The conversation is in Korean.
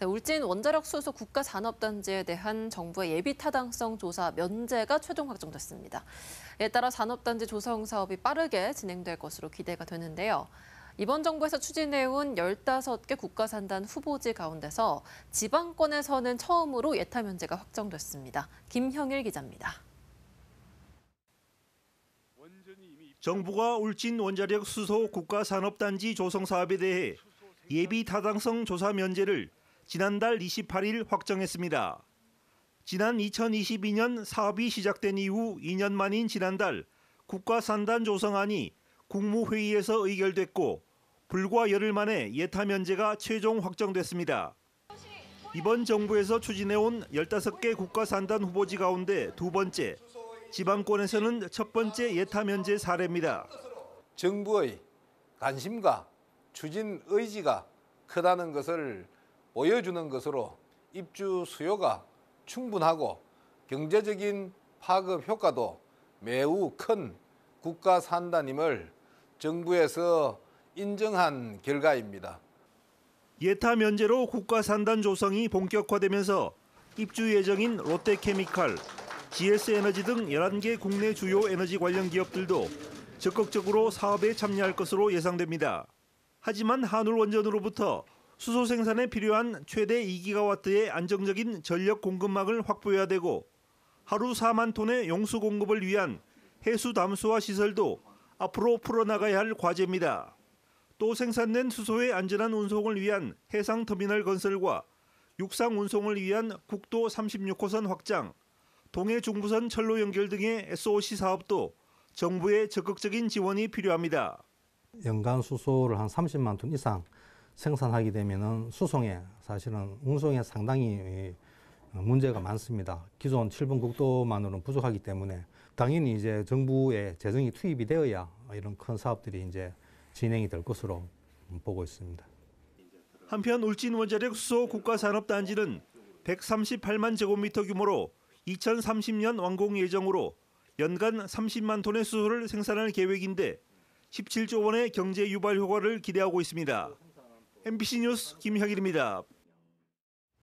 네, 울진 원자력 수소 국가산업단지에 대한 정부의 예비 타당성 조사 면제가 최종 확정됐습니다. 이에 따라 산업단지 조성 사업이 빠르게 진행될 것으로 기대가 되는데요. 이번 정부에서 추진해온 15개 국가산단 후보지 가운데서 지방권에서는 처음으로 예타 면제가 확정됐습니다. 김형일 기자입니다. 정부가 울진 원자력 수소 국가산업단지 조성 사업에 대해 예비 타당성 조사 면제를 지난달 28일 확정했습니다. 지난 2022년 사업이 시작된 이후 2년 만인 지난달 국가산단 조성안이 국무회의에서 의결됐고 불과 열흘 만에 예타 면제가 최종 확정됐습니다. 이번 정부에서 추진해온 15개 국가산단 후보지 가운데 두 번째, 지방권에서는 첫 번째 예타 면제 사례입니다. 정부의 관심과 추진 의지가 크다는 것을 보여주는 것으로 입주 수요가 충분하고 경제적인 파급 효과도 매우 큰 국가산단임을 정부에서 인정한 결과입니다. 예타 면제로 국가산단 조성이 본격화되면서 입주 예정인 롯데케미칼, GS에너지 등 11개 국내 주요 에너지 관련 기업들도 적극적으로 사업에 참여할 것으로 예상됩니다. 하지만 한울원전으로부터 수소 생산에 필요한 최대 2기가와트의 안정적인 전력 공급망을 확보해야 되고 하루 4만 톤의 용수 공급을 위한 해수 담수화 시설도 앞으로 풀어나가야 할 과제입니다. 또 생산된 수소의 안전한 운송을 위한 해상 터미널 건설과 육상 운송을 위한 국도 36호선 확장, 동해 중부선 철로 연결 등의 SOC 사업도 정부의 적극적인 지원이 필요합니다. 연간 수소를 한 30만 톤 이상 생산하게 되면은 수송에 사실은 운송에 상당히 문제가 많습니다. 기존 7번 국도만으로는 부족하기 때문에 당연히 이제 정부의 재정이 투입이 되어야 이런 큰 사업들이 이제 진행이 될 것으로 보고 있습니다. 한편 울진 원자력 수소 국가산업단지는 138만 제곱미터 규모로 2030년 완공 예정으로 연간 30만 톤의 수소를 생산할 계획인데 17조 원의 경제 유발 효과를 기대하고 있습니다. MBC 뉴스 김형일입니다.